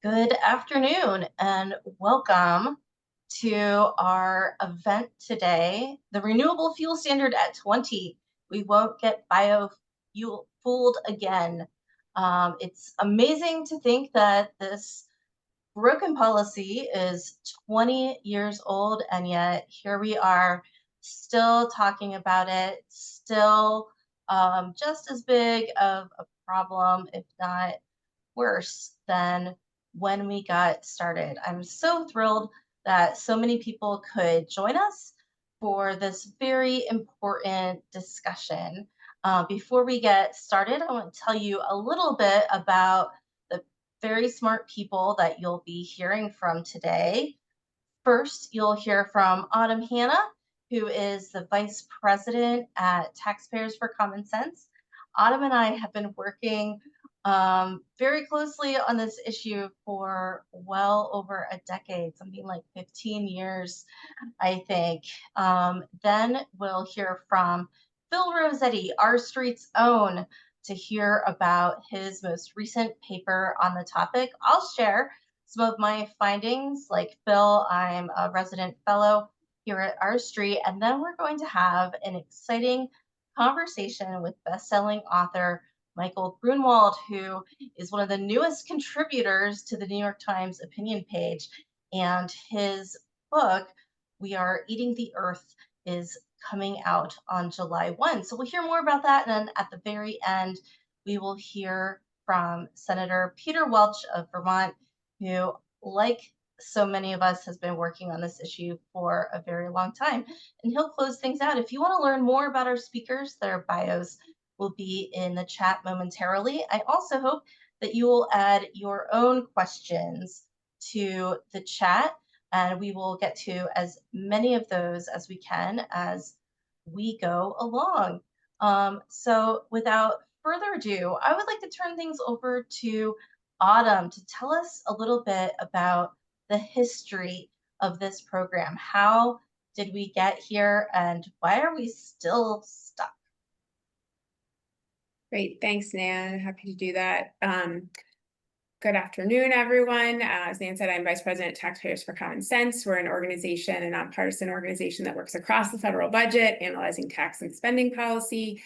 Good afternoon and welcome to our event today, the Renewable Fuel Standard at 20. We won't get biofuel fooled again. It's amazing to think that this broken policy is 20 years old, and yet here we are still talking about it, still just as big of a problem, if not worse than when we got started. I'm so thrilled that so many people could join us for this very important discussion. Before we get started, I want to tell you a little bit about the very smart people that you'll be hearing from today. First, you'll hear from Hanna, who is the Vice President at Taxpayers for Common Sense. Autumn and I have been working very closely on this issue for well over a decade, something like 15 years, I think. Then we'll hear from Phil Rossetti, Our Street's Own, to hear about his most recent paper on the topic. I'll share some of my findings. Like Phil, I'm a resident fellow here at Our Street, and then we're going to have an exciting conversation with best-selling author Michael Grunwald, who is one of the newest contributors to the New York Times opinion page. And his book, We Are Eating the Earth, is coming out on July 1. So we'll hear more about that. And then at the very end, we will hear from Senator Peter Welch of Vermont, who, like so many of us, has been working on this issue for a very long time. And he'll close things out. If you want to learn more about our speakers, their bios will be in the chat momentarily. I also hope that you will add your own questions to the chat, and we will get to as many of those as we can as we go along. So without further ado, I would like to turn things over to Autumn to tell us a little bit about the history of this program. How did we get here, and why are we still stuck? Great, thanks, Nan. Happy to do that. Good afternoon, everyone. As Nan said, I'm Vice President at Taxpayers for Common Sense. We're an organization, a nonpartisan organization that works across the federal budget, analyzing tax and spending policy.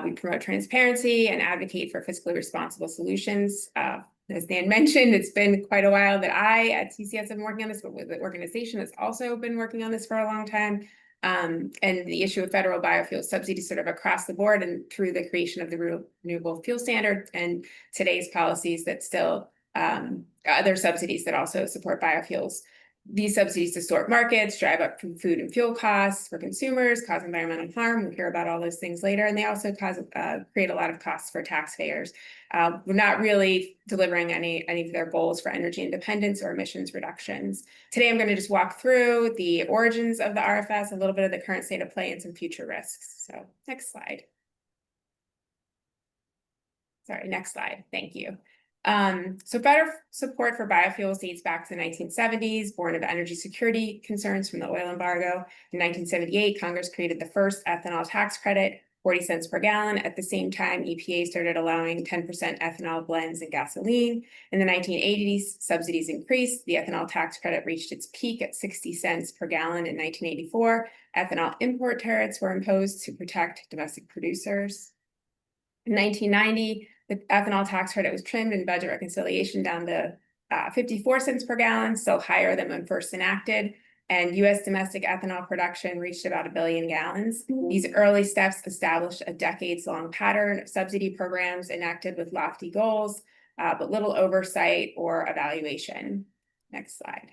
We promote transparency and advocate for fiscally responsible solutions. As Nan mentioned, it's been quite a while that I at TCS have been working on this, but the organization has also been working on this for a long time. And the issue of federal biofuel subsidies sort of across the board and through the creation of the Renewable Fuel Standard and today's policies that still other subsidies that also support biofuels. These subsidies distort markets, drive up food and fuel costs for consumers, cause environmental harm. We'll hear about all those things later. And they also create a lot of costs for taxpayers. We're not really delivering any of their goals for energy independence or emissions reductions. Today, I'm going to just walk through the origins of the RFS, a little bit of the current state of play, and some future risks. So next slide. Sorry, next slide. Thank you. So better support for biofuels dates back to the 1970s, born of energy security concerns from the oil embargo. In 1978, Congress created the first ethanol tax credit, 40 cents per gallon. At the same time, EPA started allowing 10% ethanol blends in gasoline. In the 1980s, subsidies increased. The ethanol tax credit reached its peak at 60 cents per gallon in 1984. Ethanol import tariffs were imposed to protect domestic producers. In 1990, the ethanol tax credit was trimmed in budget reconciliation down to 54 cents per gallon, still higher than when first enacted. And U.S. domestic ethanol production reached about 1 billion gallons. These early steps established a decades-long pattern of subsidy programs enacted with lofty goals, but little oversight or evaluation. Next slide.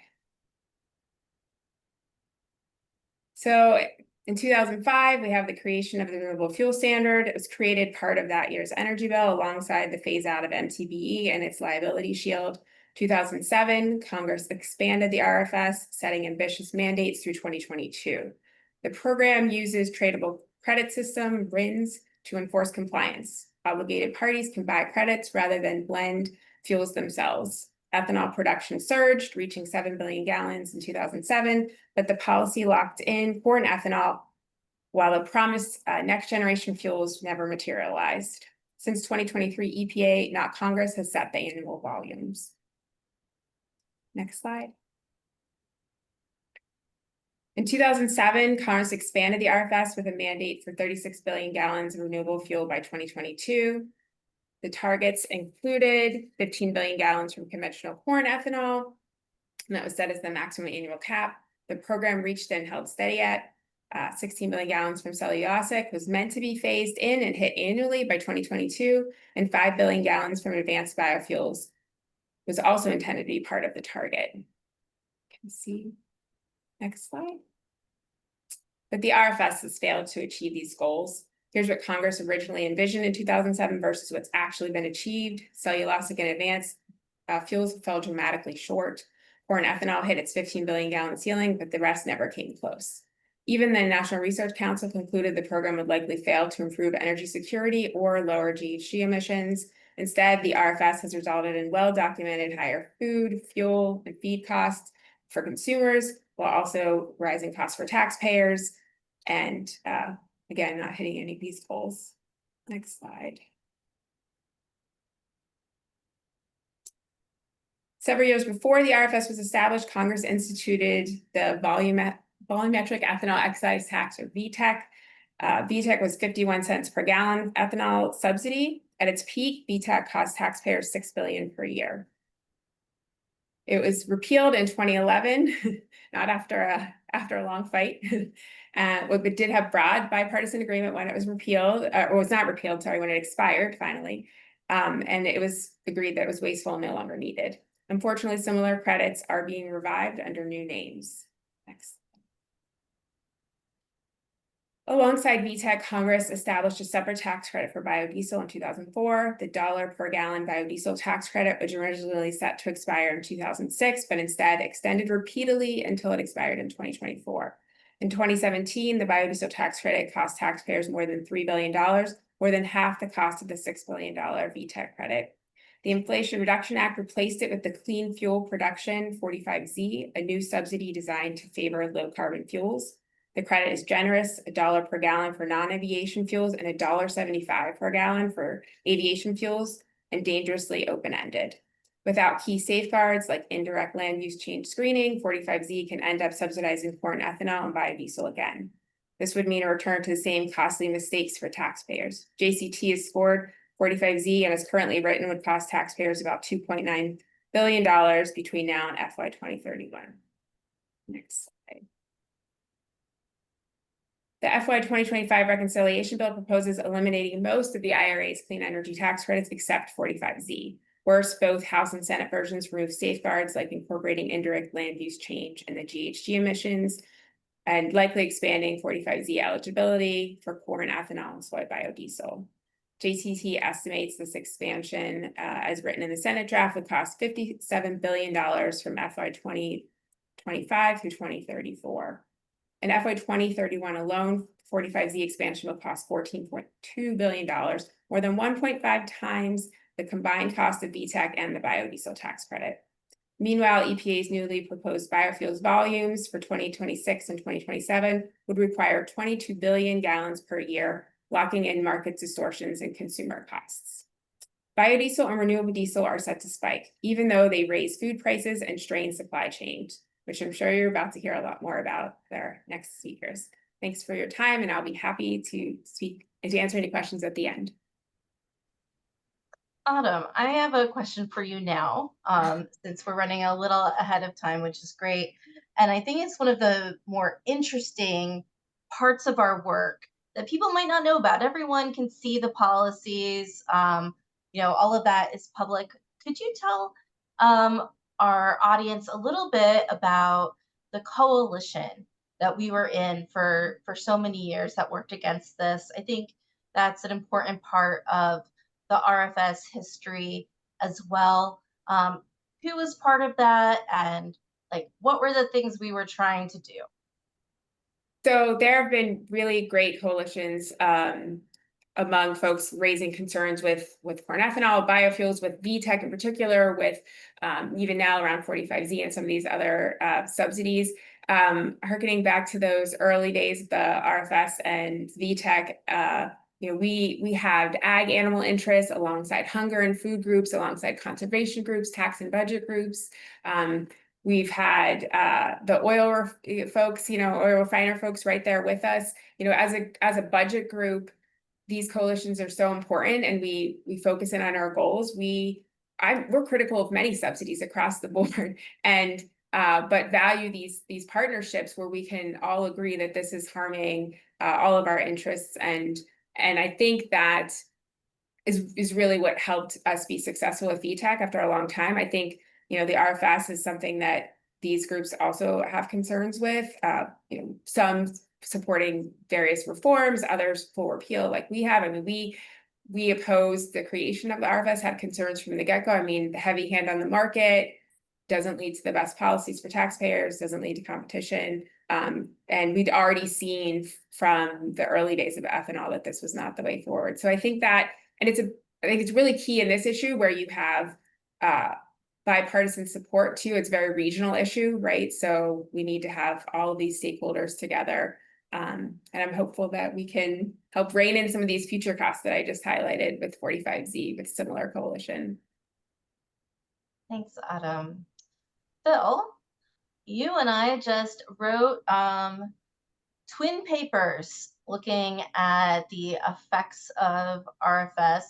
So in 2005, we have the creation of the Renewable Fuel Standard. It was created part of that year's energy bill alongside the phase out of MTBE and its liability shield. 2007, Congress expanded the RFS, setting ambitious mandates through 2022. The program uses tradable credit system, RINs, to enforce compliance. Obligated parties can buy credits rather than blend fuels themselves. Ethanol production surged, reaching 7 billion gallons in 2007, but the policy locked in corn ethanol, while the promised next generation fuels never materialized. Since 2023, EPA, not Congress, has set the annual volumes. Next slide. In 2007, Congress expanded the RFS with a mandate for 36 billion gallons of renewable fuel by 2022. The targets included 15 billion gallons from conventional corn ethanol, and that was set as the maximum annual cap. The program reached and held steady at 16 billion gallons from cellulosic, was meant to be phased in and hit annually by 2022, and 5 billion gallons from advanced biofuels was also intended to be part of the target. You can see, next slide. But the RFS has failed to achieve these goals. Here's what Congress originally envisioned in 2007 versus what's actually been achieved. Cellulosic and advanced fuels fell dramatically short. Corn ethanol hit its 15 billion gallon ceiling, but the rest never came close. Even the National Research Council concluded the program would likely fail to improve energy security or lower GHG emissions. Instead, the RFS has resulted in well-documented higher food, fuel, and feed costs for consumers, while also rising costs for taxpayers, and again, not hitting any of these goals. Next slide. Several years before the RFS was established, Congress instituted the volumetric ethanol excise tax, or VTEC. VTEC was 51 cents per gallon ethanol subsidy. At its peak, VTEC cost taxpayers $6 billion per year. It was repealed in 2011, not after a long fight, but did have broad bipartisan agreement when it was repealed, or was not repealed, sorry, when it expired finally. And it was agreed that it was wasteful and no longer needed. Unfortunately, similar credits are being revived under new names. Next. Alongside VTEC, Congress established a separate tax credit for biodiesel in 2004. The $1 per gallon biodiesel tax credit was originally set to expire in 2006, but instead extended repeatedly until it expired in 2024. In 2017, the biodiesel tax credit cost taxpayers more than $3 billion, more than half the cost of the $6 billion VTEC credit. The Inflation Reduction Act replaced it with the Clean Fuel Production 45Z, a new subsidy designed to favor low carbon fuels. The credit is generous, $1 per gallon for non-aviation fuels and $1.75 per gallon for aviation fuels, and dangerously open-ended. Without key safeguards like indirect land use change screening, 45Z can end up subsidizing corn ethanol and biodiesel again. This would mean a return to the same costly mistakes for taxpayers. JCT has scored 45Z and is currently written would cost taxpayers about $2.9 billion between now and FY 2031. Next slide. The FY 2025 reconciliation bill proposes eliminating most of the IRA's clean energy tax credits except 45Z. Worse, both House and Senate versions remove safeguards like incorporating indirect land use change and the GHG emissions, and likely expanding 45Z eligibility for corn ethanol and soy biodiesel. JCT estimates this expansion, as written in the Senate draft, would cost $57 billion from FY 2025 through 2034. In FY 2031 alone, 45Z expansion will cost $14.2 billion, more than 1.5 times the combined cost of VTEC and the biodiesel tax credit. Meanwhile, EPA's newly proposed biofuels volumes for 2026 and 2027 would require 22 billion gallons per year, locking in market distortions and consumer costs. Biodiesel and renewable diesel are set to spike, even though they raise food prices and strain supply chains, which I'm sure you're about to hear a lot more about their next speakers. Thanks for your time, and I'll be happy to speak and to answer any questions at the end. Autumn, I have a question for you now, since we're running a little ahead of time, which is great. And I think it's one of the more interesting parts of our work that people might not know about. Everyone can see the policies, all of that is public. Could you tell our audience a little bit about the coalition that we were in for so many years that worked against this? I think that's an important part of the RFS history as well. Who was part of that, and what were the things we were trying to do? So there have been really great coalitions among folks raising concerns with corn ethanol, biofuels, with VTEC in particular, with even now around 45Z and some of these other subsidies. Harkening back to those early days of the RFS and VTEC, we had ag animal interests alongside hunger and food groups, alongside conservation groups, tax and budget groups. We've had the folks, oil refiner folks right there with us. As a budget group, these coalitions are so important, and we focus in on our goals. We're critical of many subsidies across the board, and but value these partnerships where we can all agree that this is harming all of our interests, and I think that is really what helped us be successful with VTech after a long time. I think, the RFS is something that these groups also have concerns with, some supporting various reforms, others full repeal like we have. I mean, we opposed the creation of the RFS, had concerns from the get-go. I mean, the heavy hand on the market doesn't lead to the best policies for taxpayers, doesn't lead to competition. And we'd already seen from the early days of ethanol that this was not the way forward. So I think that, and I think it's really key in this issue where you have bipartisan support too. It's a very regional issue, right? So we need to have all of these stakeholders together. And I'm hopeful that we can help rein in some of these future costs that I just highlighted with 45Z with similar coalition. Thanks, Adam. Phil, you and I just wrote twin papers looking at the effects of RFS.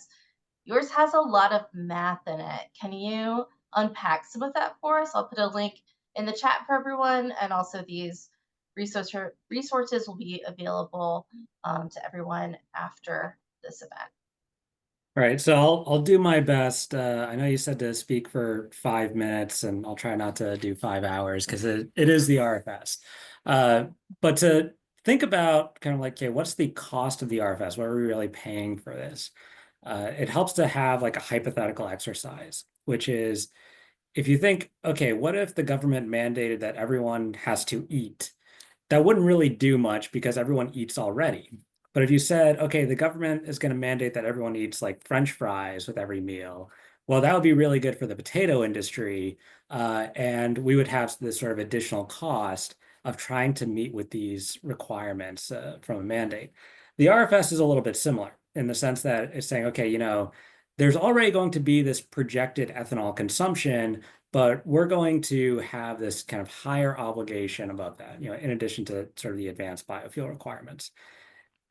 Yours has a lot of math in it. Can you unpack some of that for us? I'll put a link in the chat for everyone, and also these resources will be available to everyone after this event. All right, so I'll do my best. I know you said to speak for 5 minutes, and I'll try not to do 5 hours because it is the RFS. But to think about kind of like, okay, what's the cost of the RFS? What are we really paying for this? It helps to have like a hypothetical exercise, which is if you think, okay, what if the government mandated that everyone has to eat? That wouldn't really do much because everyone eats already. But if you said, okay, the government is going to mandate that everyone eats like French fries with every meal, well, that would be really good for the potato industry. And we would have this sort of additional cost of trying to meet with these requirements from a mandate. The RFS is a little bit similar in the sense that it's saying, okay, there's already going to be this projected ethanol consumption, but we're going to have this kind of higher obligation above that, in addition to sort of the advanced biofuel requirements.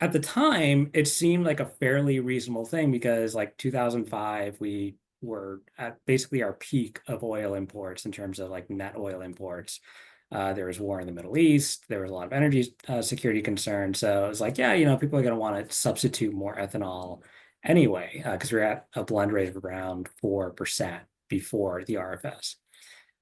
At the time, it seemed like a fairly reasonable thing because like 2005, we were at basically our peak of oil imports in terms of like net oil imports. There was war in the Middle East. There was a lot of energy security concerns. So it was like, yeah, people are going to want to substitute more ethanol anyway, because we're at a blend rate of around 4% before the RFS.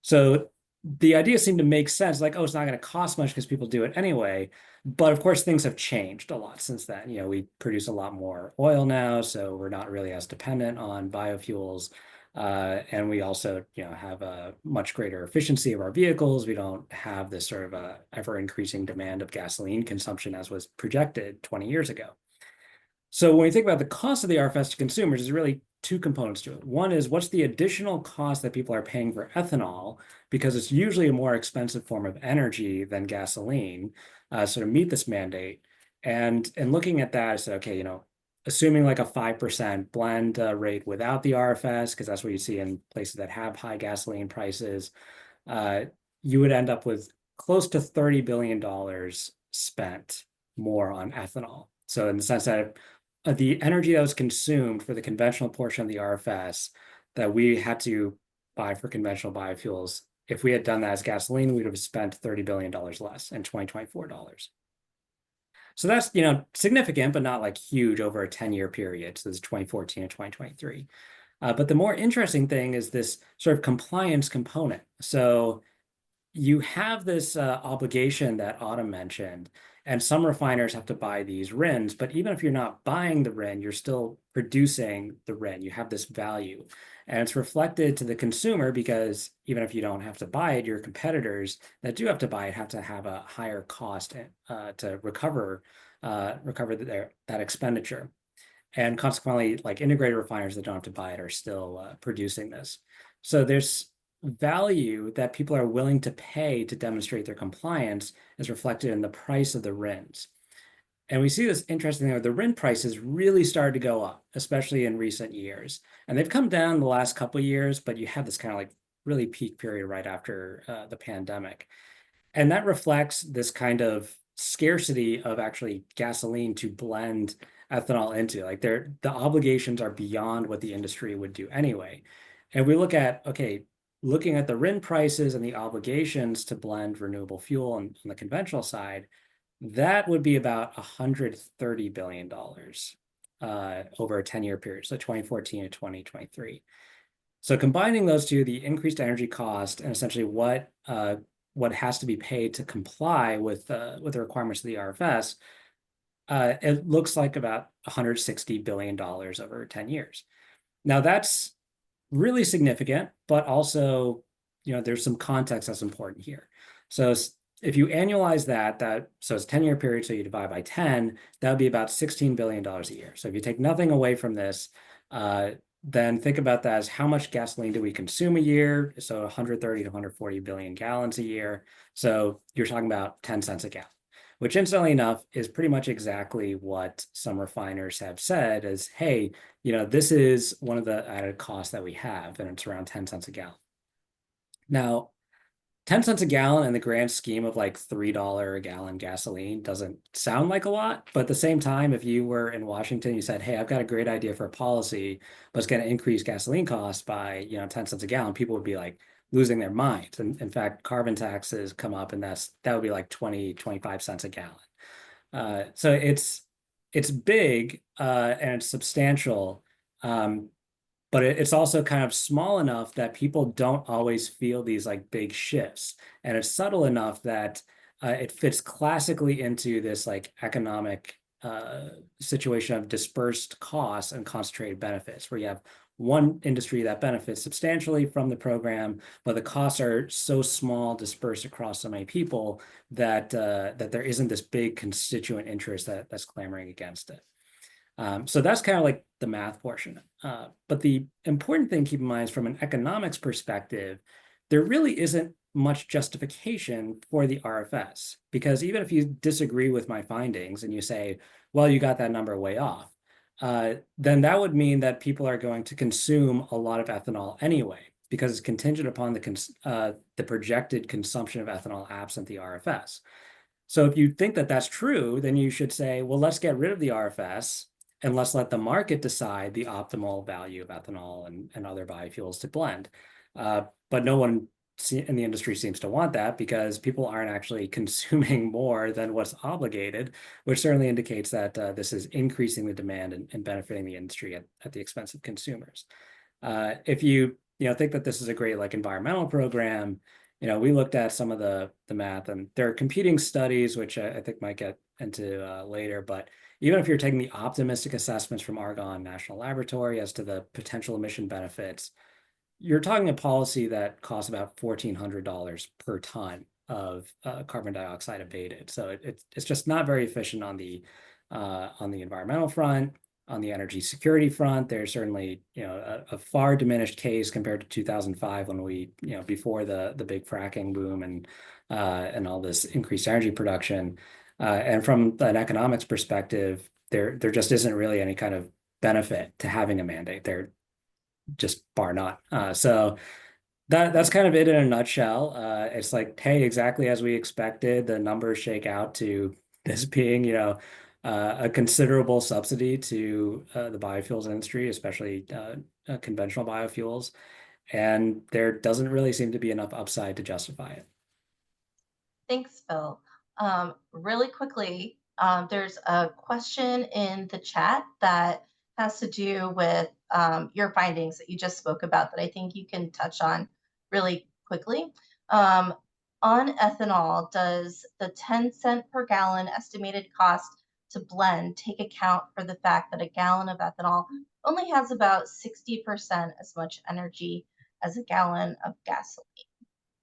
So the idea seemed to make sense, like, oh, it's not going to cost much because people do it anyway. But of course, things have changed a lot since then. We produce a lot more oil now, so we're not really as dependent on biofuels. And we also, have a much greater efficiency of our vehicles. We don't have this sort of ever increasing demand of gasoline consumption as was projected 20 years ago. So when we think about the cost of the RFS to consumers, there's really two components to it. One is what's the additional cost that people are paying for ethanol, because it's usually a more expensive form of energy than gasoline, so to meet this mandate. And looking at that, I said, okay, assuming like a 5% blend rate without the RFS, because that's what you see in places that have high gasoline prices, you would end up with close to $30 billion spent more on ethanol. So in the sense that the energy that was consumed for the conventional portion of the RFS that we had to buy for conventional biofuels, if we had done that as gasoline, we would have spent $30 billion less in 2024 dollars. So that's, significant, but not like huge over a 10-year period. So this is 2014 and 2023. But the more interesting thing is this sort of compliance component. So you have this obligation that Autumn mentioned, and some refiners have to buy these RINs, but even if you're not buying the RIN, you're still producing the RIN. You have this value, and it's reflected to the consumer because even if you don't have to buy it, your competitors that do have to buy it have to have a higher cost to recover that expenditure. And consequently, like integrated refiners that don't have to buy it are still producing this. So there's value that people are willing to pay to demonstrate their compliance is reflected in the price of the RINs. And we see this interesting thing, the RIN prices really started to go up, especially in recent years. And they've come down the last couple of years, but you have this kind of like really peak period right after the pandemic. And that reflects this kind of scarcity of actually gasoline to blend ethanol into. Like the obligations are beyond what the industry would do anyway. And we look at, okay, looking at the RIN prices and the obligations to blend renewable fuel on the conventional side, that would be about $130 billion over a 10-year period, so 2014 to 2023. So combining those two, the increased energy cost and essentially what has to be paid to comply with the requirements of the RFS, it looks like about $160 billion over 10 years. Now that's really significant, but also, there's some context that's important here. So if you annualize that, so it's a 10-year period, so you divide by 10, that would be about $16 billion a year. So if you take nothing away from this, then think about that as how much gasoline do we consume a year? So 130 to 140 billion gallons a year. So you're talking about 10 cents a gallon, which incidentally enough is pretty much exactly what some refiners have said is, hey, this is one of the added costs that we have, and it's around 10 cents a gallon. Now, 10 cents a gallon in the grand scheme of like $3 a gallon gasoline doesn't sound like a lot, but at the same time, if you were in Washington, you said, hey, I've got a great idea for a policy, but it's going to increase gasoline costs by, 10 cents a gallon, people would be like losing their minds. And in fact, carbon taxes come up and that would be like 20, 25 cents a gallon. So it's big and it's substantial. But it's also kind of small enough that people don't always feel these like big shifts. And it's subtle enough that it fits classically into this like economic situation of dispersed costs and concentrated benefits, where you have one industry that benefits substantially from the program, but the costs are so small, dispersed across so many people that that there isn't this big constituent interest that's clamoring against it. So that's kind of like the math portion. But the important thing to keep in mind is from an economics perspective, there really isn't much justification for the RFS, because even if you disagree with my findings and you say, well, you got that number way off, then that would mean that people are going to consume a lot of ethanol anyway, because it's contingent upon the projected consumption of ethanol absent the RFS. So if you think that that's true, then you should say, well, let's get rid of the RFS and let's let the market decide the optimal value of ethanol and other biofuels to blend. But no one in the industry seems to want that, because people aren't actually consuming more than what's obligated, which certainly indicates that this is increasing the demand and benefiting the industry at the expense of consumers. If you think that this is a great like environmental program, we looked at some of the math, and there are competing studies, which I think might get into later, but even if you're taking the optimistic assessments from Argonne National Laboratory as to the potential emission benefits, you're talking a policy that costs about $1,400 per ton of carbon dioxide abated. So it's just not very efficient on the environmental front. On the energy security front, there's certainly a far diminished case compared to 2005, when we before the big fracking boom and all this increased energy production. And from an economics perspective, there just isn't really any kind of benefit to having a mandate. They're just bar none. So that's kind of it in a nutshell. It's like, hey, exactly as we expected, the numbers shake out to this being, a considerable subsidy to the biofuels industry, especially conventional biofuels. And there doesn't really seem to be enough upside to justify it. Thanks, Phil. Really quickly, there's a question in the chat that has to do with your findings that you just spoke about that I think you can touch on really quickly. On ethanol, does the 10-cent per gallon estimated cost to blend take account for the fact that a gallon of ethanol only has about 60% as much energy as a gallon of gasoline?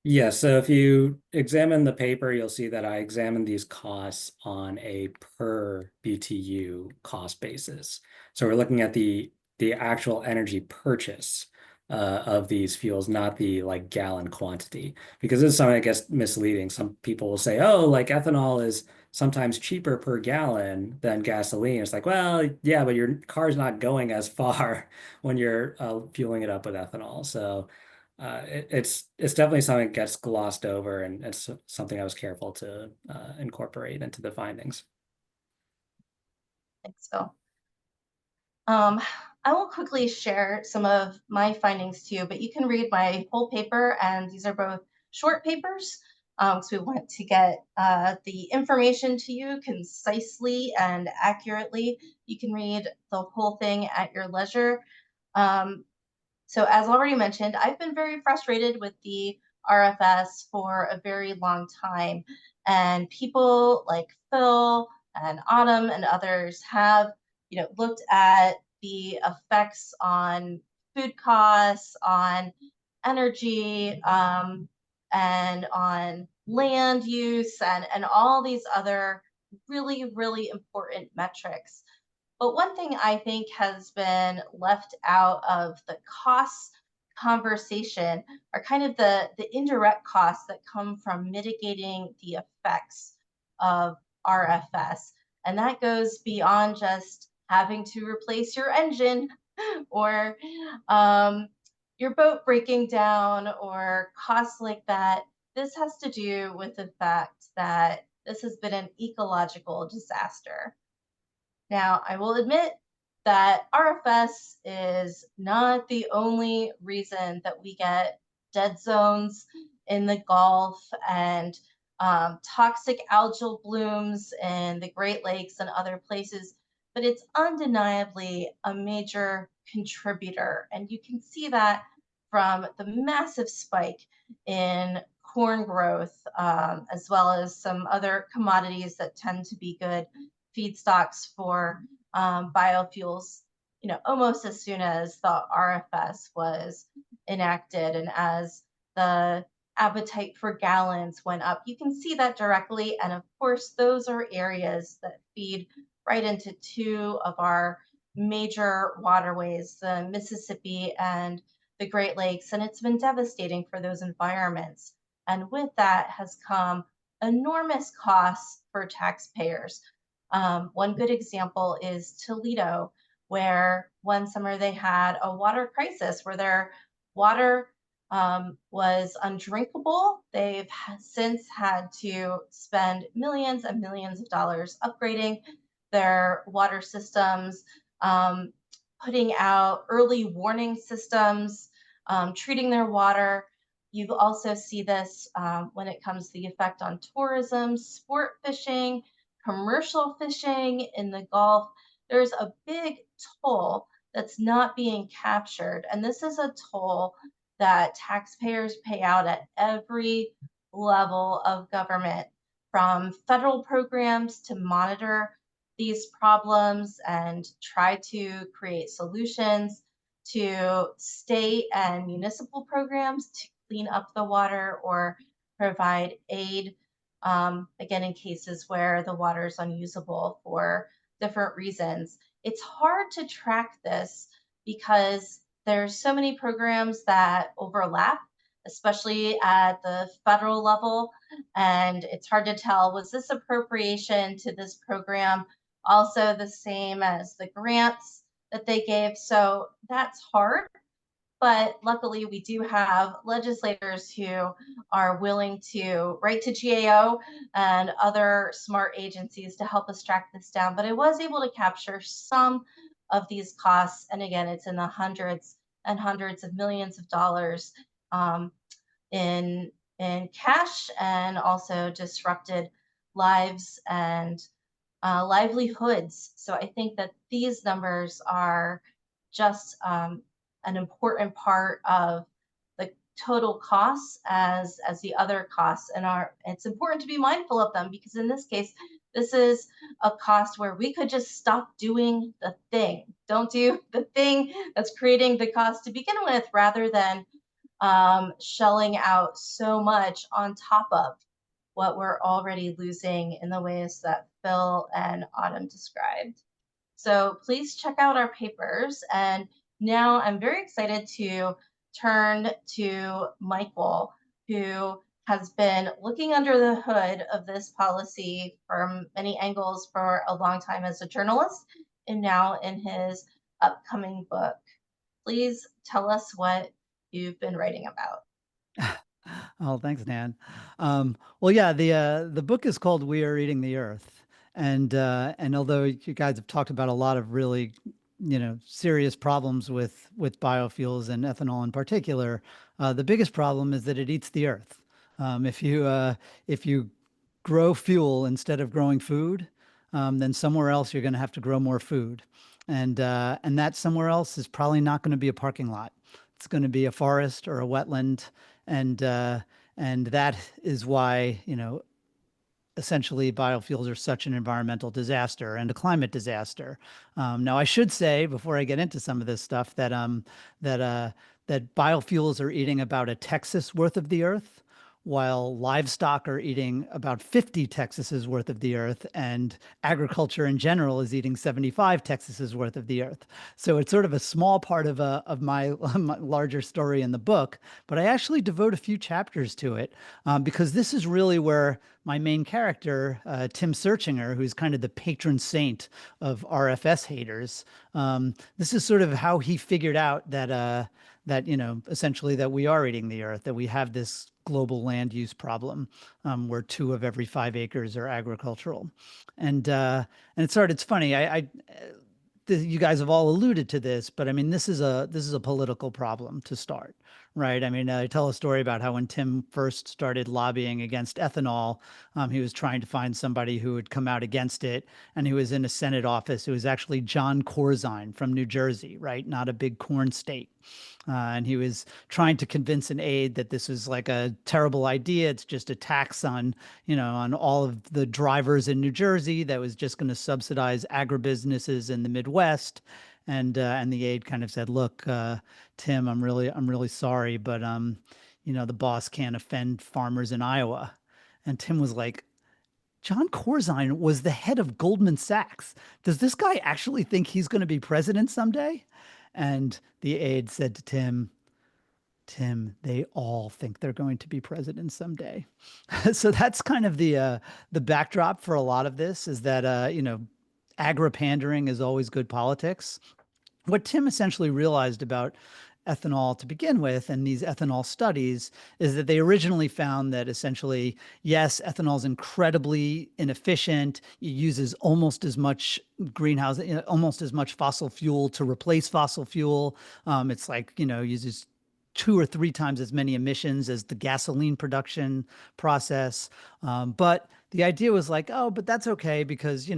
Yeah, so if you examine the paper, you'll see that I examined these costs on a per BTU cost basis. So we're looking at the actual energy purchase of these fuels, not the like gallon quantity, because this is something I guess misleading. Some people will say, oh, like ethanol is sometimes cheaper per gallon than gasoline. It's like, well, yeah, but your car's not going as far when you're fueling it up with ethanol. So it's definitely something that gets glossed over, and it's something I was careful to incorporate into the findings. Thanks, Phil. I will quickly share some of my findings too, but you can read my whole paper, and these are both short papers. So we want to get the information to you concisely and accurately. You can read the whole thing at your leisure. So as already mentioned, I've been very frustrated with the RFS for a very long time. And people like Phil and Autumn and others have, looked at the effects on food costs, on energy, and on land use, and all these other really, really important metrics. But one thing I think has been left out of the costs conversation are kind of the indirect costs that come from mitigating the effects of RFS. And that goes beyond just having to replace your engine or your boat breaking down or costs like that. This has to do with the fact that this has been an ecological disaster. Now, I will admit that RFS is not the only reason that we get dead zones in the Gulf and toxic algal blooms in the Great Lakes and other places, but it's undeniably a major contributor. And you can see that from the massive spike in corn growth, as well as some other commodities that tend to be good feedstocks for biofuels, almost as soon as the RFS was enacted and as the appetite for gallons went up. You can see that directly. And of course, those are areas that feed right into two of our major waterways, the Mississippi and the Great Lakes. And it's been devastating for those environments. And with that has come enormous costs for taxpayers. One good example is Toledo, where one summer they had a water crisis where their water was undrinkable. They've since had to spend millions and millions of dollars upgrading their water systems, putting out early warning systems, treating their water. You also see this when it comes to the effect on tourism, sport fishing, commercial fishing in the Gulf. There's a big toll that's not being captured. And this is a toll that taxpayers pay out at every level of government, from federal programs to monitor these problems and try to create solutions, to state and municipal programs to clean up the water or provide aid, again, in cases where the water is unusable for different reasons. It's hard to track this because there's so many programs that overlap, especially at the federal level. And it's hard to tell, was this appropriation to this program also the same as the grants that they gave? So that's hard. But luckily, we do have legislators who are willing to write to GAO and other smart agencies to help us track this down. But I was able to capture some of these costs. And again, it's in the hundreds and hundreds of millions of dollars in cash, and also disrupted lives and livelihoods. So I think that these numbers are just an important part of the total costs as the other costs, and it's important to be mindful of them, because in this case, this is a cost where we could just stop doing the thing. Don't do the thing that's creating the cost to begin with, rather than shelling out so much on top of what we're already losing in the ways that Phil and Autumn described. So please check out our papers. And now I'm very excited to turn to Michael, who has been looking under the hood of this policy from many angles for a long time as a journalist, and now in his upcoming book. Please tell us what you've been writing about. Oh, thanks, Nan. Well, yeah, the book is called "We Are Eating the Earth," and although you guys have talked about a lot of really, serious problems with biofuels and ethanol in particular, the biggest problem is that it eats the earth. If you grow fuel instead of growing food, then somewhere else you're going to have to grow more food, and that somewhere else is probably not going to be a parking lot. It's going to be a forest or a wetland, and uh, and that is why, essentially biofuels are such an environmental disaster and a climate disaster. Now, I should say before I get into some of this stuff that uh, that biofuels are eating about a Texas worth of the earth, while livestock are eating about 50 Texas's worth of the earth, and agriculture in general is eating 75 Texas's worth of the earth. So it's sort of a small part of my, my larger story in the book, but I actually devote a few chapters to it, because this is really where my main character, Tim Searchinger, who's kind of the patron saint of RFS haters, this is sort of how he figured out that essentially that we are eating the earth, that we have this global land use problem, where 2 of every 5 acres are agricultural. And it's funny. You guys have all alluded to this, but I mean, this is a political problem to start, right? I mean, I tell a story about how when Tim first started lobbying against ethanol, he was trying to find somebody who would come out against it, and he was in a Senate office. It was actually John Corzine from New Jersey, right? Not a big corn state. And he was trying to convince an aide that this was like a terrible idea. It's just a tax on all of the drivers in New Jersey that was just going to subsidize agribusinesses in the Midwest. And the aide kind of said, "Look, Tim, I'm really sorry, but the boss can't offend farmers in Iowa." And Tim was like, "John Corzine was the head of Goldman Sachs. Does this guy actually think he's going to be president someday?" And the aide said to Tim, "Tim, they all think they're going to be president someday." So that's kind of the backdrop for a lot of this, is that agri-pandering is always good politics. What Tim essentially realized about ethanol to begin with, and these ethanol studies, is that they originally found that essentially, yes, ethanol is incredibly inefficient. It uses almost as much almost as much fossil fuel to replace fossil fuel. It's like, uses 2 or 3 times as many emissions as the gasoline production process. But the idea was like, oh, but that's okay because,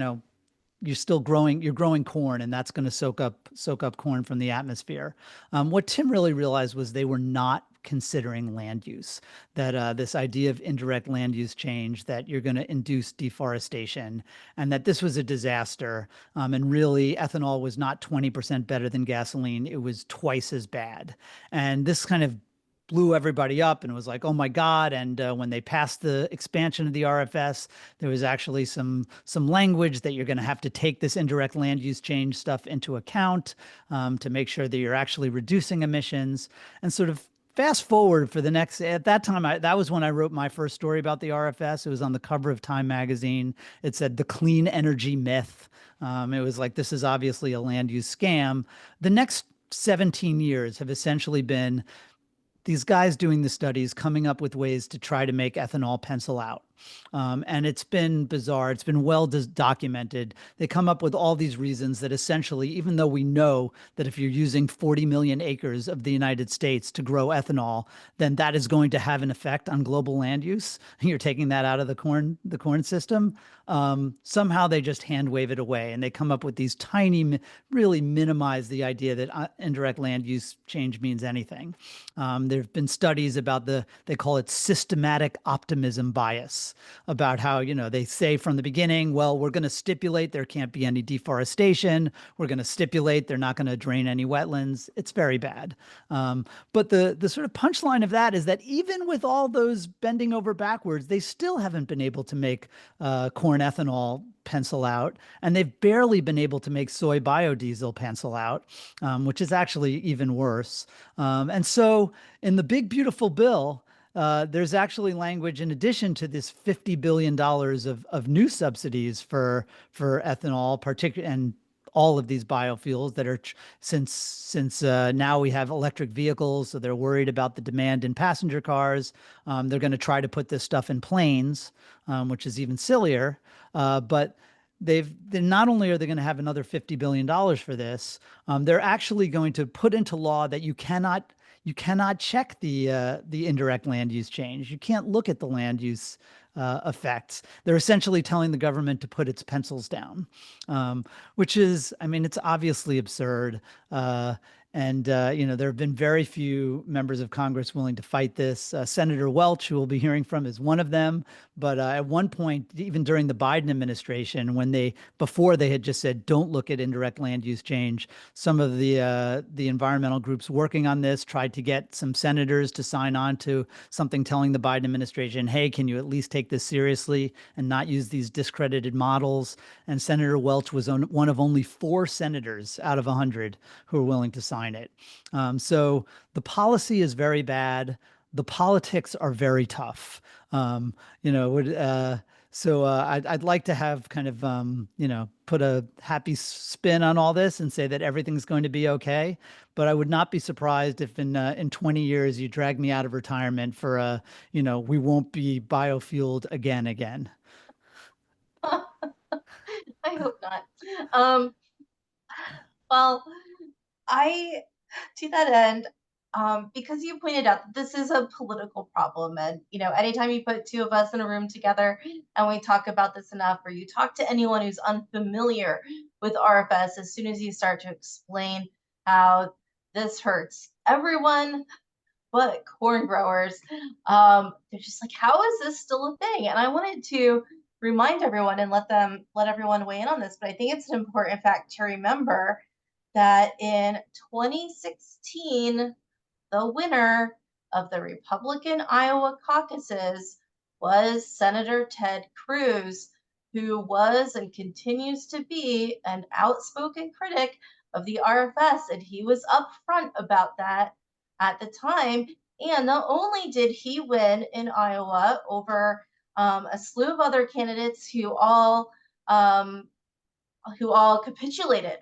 you're growing corn, and that's going to soak up corn from the atmosphere. What Tim really realized was they were not considering land use, that this idea of indirect land use change, that you're going to induce deforestation, and that this was a disaster. And really, ethanol was not 20% better than gasoline. It was twice as bad. And this kind of blew everybody up and was like, "Oh my God." And when they passed the expansion of the RFS, there was actually some language that you're going to have to take this indirect land use change stuff into account, to make sure that you're actually reducing emissions. And sort of fast forward for the next, at that time, that was when I wrote my first story about the RFS. It was on the cover of Time magazine. It said "The Clean Energy Myth." It was like, this is obviously a land use scam. The next 17 years have essentially been these guys doing the studies, coming up with ways to try to make ethanol pencil out. And it's been bizarre. It's been well documented. They come up with all these reasons that essentially, even though we know that if you're using 40 million acres of the United States to grow ethanol, then that is going to have an effect on global land use. You're taking that out of the corn system. Somehow they just hand wave it away, and they come up with these tiny, really minimize the idea that indirect land use change means anything. There have been studies about they call it systematic optimism bias, about how, they say from the beginning, well, we're going to stipulate there can't be any deforestation. We're going to stipulate they're not going to drain any wetlands. It's very bad. But the sort of punchline of that is that even with all those bending over backwards, they still haven't been able to make corn ethanol pencil out, and they've barely been able to make soy biodiesel pencil out, which is actually even worse. And so in the big, beautiful bill, there's actually language in addition to this $50 billion of new subsidies for ethanol, particularly, and all of these biofuels that are since now we have electric vehicles, so they're worried about the demand in passenger cars. They're going to try to put this stuff in planes, which is even sillier. But they're not only are they going to have another $50 billion for this, they're actually going to put into law that you cannot check the indirect land use change. You can't look at the land use effects. They're essentially telling the government to put its pencils down, which is, I mean, it's obviously absurd. There have been very few members of Congress willing to fight this. Senator Welch, who we'll be hearing from, is one of them. But at one point, even during the Biden administration, before they had just said, don't look at indirect land use change, some of the environmental groups working on this tried to get some senators to sign on to something telling the Biden administration, hey, can you at least take this seriously and not use these discredited models? And Senator Welch was one of only 4 senators out of 100 who were willing to sign it. So the policy is very bad. The politics are very tough. I'd like to have kind of, put a happy spin on all this and say that everything's going to be okay. But I would not be surprised if in 20 years you drag me out of retirement for we won't be biofueled again. I hope not. Well, to that end, because you pointed out that this is a political problem, and anytime you put 2 of us in a room together and we talk about this enough, or you talk to anyone who's unfamiliar with RFS, as soon as you start to explain how this hurts everyone but corn growers, they're just like, how is this still a thing? And I wanted to remind everyone and let everyone weigh in on this, but I think it's an important fact to remember that in 2016, the winner of the Republican Iowa caucuses was Senator Ted Cruz, who was and continues to be an outspoken critic of the RFS. And he was upfront about that at the time. And not only did he win in Iowa over a slew of other candidates who all capitulated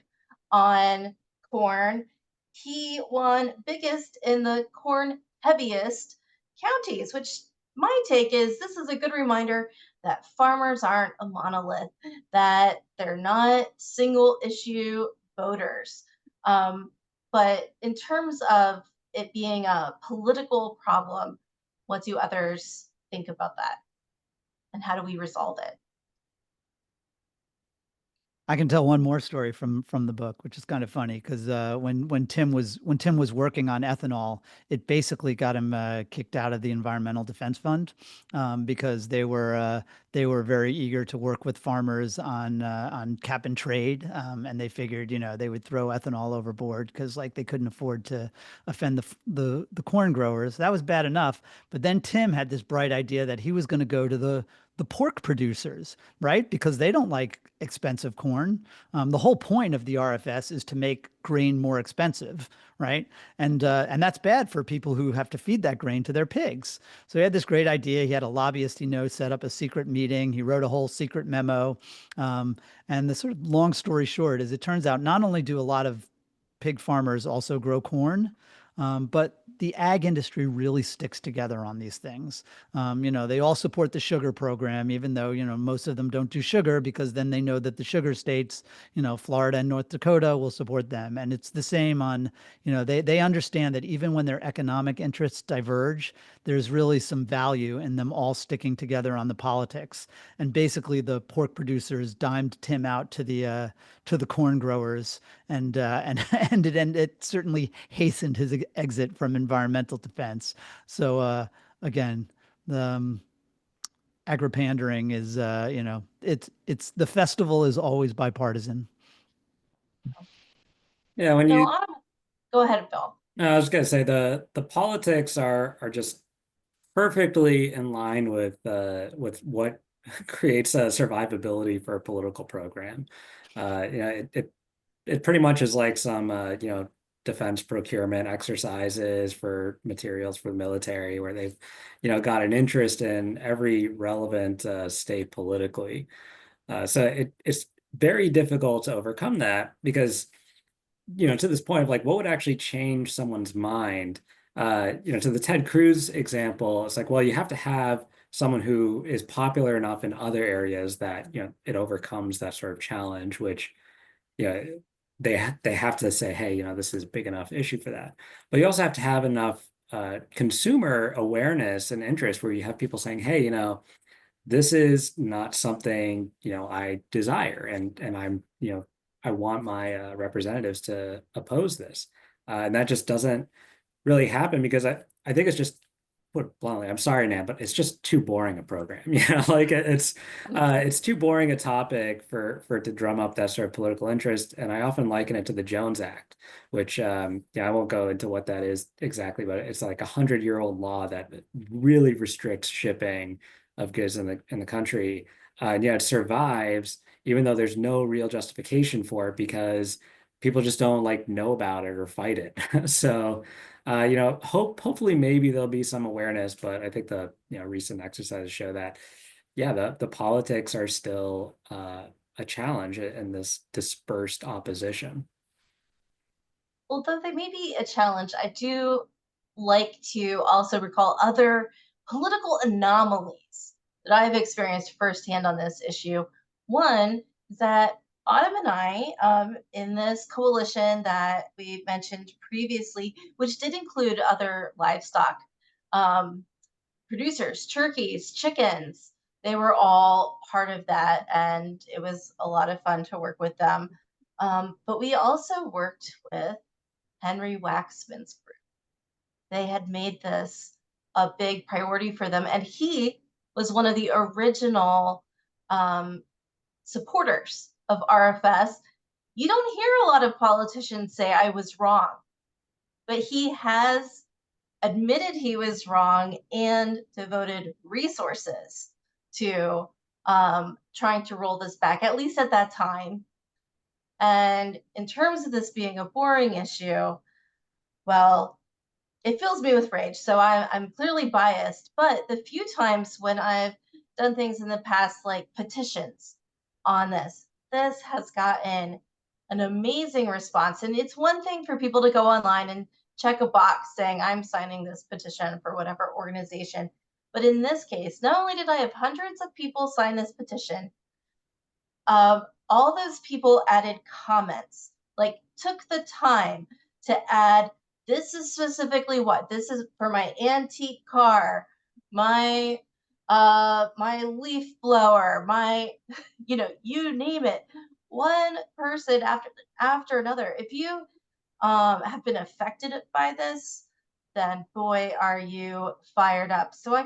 on corn, he won biggest in the corn heaviest counties, which my take is this is a good reminder that farmers aren't a monolith, that they're not single issue voters. But in terms of it being a political problem, what do others think about that? And how do we resolve it? I can tell one more story from the book, which is kind of funny because when Tim was working on ethanol, it basically got him kicked out of the Environmental Defense Fund because they were very eager to work with farmers on cap and trade, and they figured they would throw ethanol overboard because they couldn't afford to offend the corn growers. That was bad enough, but then Tim had this bright idea that he was going to go to the pork producers, right? Because they don't like expensive corn. The whole point of the RFS is to make grain more expensive, right? And that's bad for people who have to feed that grain to their pigs. So he had this great idea. He had a lobbyist set up a secret meeting. He wrote a whole secret memo. And the sort of long story short is it turns out not only do a lot of pig farmers also grow corn, but the ag industry really sticks together on these things. They all support the sugar program, even though, most of them don't do sugar because then they know that the sugar states, Florida and North Dakota will support them. And it's the same on, they understand that even when their economic interests diverge, there's really some value in them all sticking together on the politics. And basically the pork producers dimed Tim out to the corn growers and it certainly hastened his exit from environmental defense. So again, the agri-pandering is it's the festival is always bipartisan. Yeah, when you go ahead, Phil. I was gonna say the politics are just perfectly in line with what creates a survivability for a political program. It pretty much is like some defense procurement exercises for materials for the military where they've got an interest in every relevant state politically. So it's very difficult to overcome that because, to this point of like, what would actually change someone's mind? To the Ted Cruz example, it's like, well, you have to have someone who is popular enough in other areas that, it overcomes that sort of challenge, which, you know, they have to say, hey, this is a big enough issue for that. But you also have to have enough consumer awareness and interest where you have people saying, hey, this is not something, I desire, and I'm, I want my representatives to oppose this. And that just doesn't really happen because I think it's just, put bluntly, I'm sorry, Nan, but it's just too boring a program. Like it's too boring a topic for it to drum up that sort of political interest. And I often liken it to the Jones Act, which I won't go into what that is exactly, but it's like 100-year-old law that really restricts shipping of goods in the country. And it survives, even though there's no real justification for it because people just don't like know about it or fight it. So hopefully maybe there'll be some awareness, but I think the recent exercises show that the politics are still a challenge in this dispersed opposition. Although they may be a challenge, I do like to also recall other political anomalies that I've experienced firsthand on this issue. One is that Autumn and I, in this coalition that we mentioned previously, which did include other livestock producers, turkeys, chickens, they were all part of that, and it was a lot of fun to work with them. But we also worked with Henry Waxman's group. They had made this a big priority for them, and he was one of the original supporters of RFS. You don't hear a lot of politicians say, I was wrong, but he has admitted he was wrong and devoted resources to trying to roll this back, at least at that time. And in terms of this being a boring issue, well, it fills me with rage. So I'm clearly biased, but the few times when I've done things in the past, like petitions on this has gotten an amazing response. And it's one thing for people to go online and check a box saying, I'm signing this petition for whatever organization. But in this case, not only did I have hundreds of people sign this petition, all those people added comments, like took the time to add, this is specifically what, this is for my antique car, my leaf blower, my, you name it. One person after another. If you have been affected by this, then boy, are you fired up. So we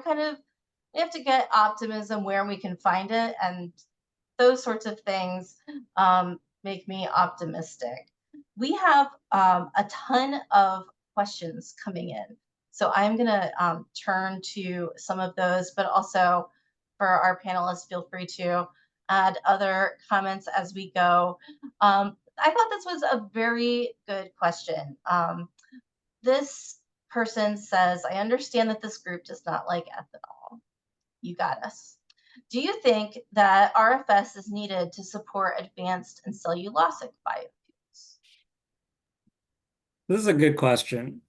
have to get optimism where we can find it, and those sorts of things make me optimistic. We have a ton of questions coming in. So I'm going to turn to some of those, but also for our panelists, feel free to add other comments as we go. I thought this was a very good question. This person says, I understand that this group does not like ethanol. You got us. Do you think that RFS is needed to support advanced and cellulosic biofuels? This is a good question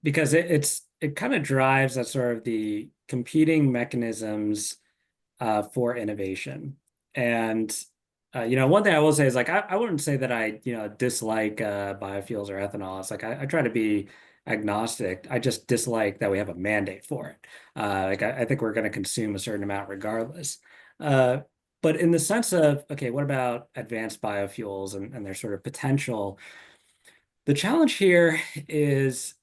because it kind of drives at sort of the competing mechanisms for innovation. And one thing I will say is like I wouldn't say that I dislike biofuels or ethanol. It's like I try to be agnostic. I just dislike that we have a mandate for it. I think we're going to consume a certain amount regardless. But in the sense of, okay, what about advanced biofuels and their sort of potential? The challenge here is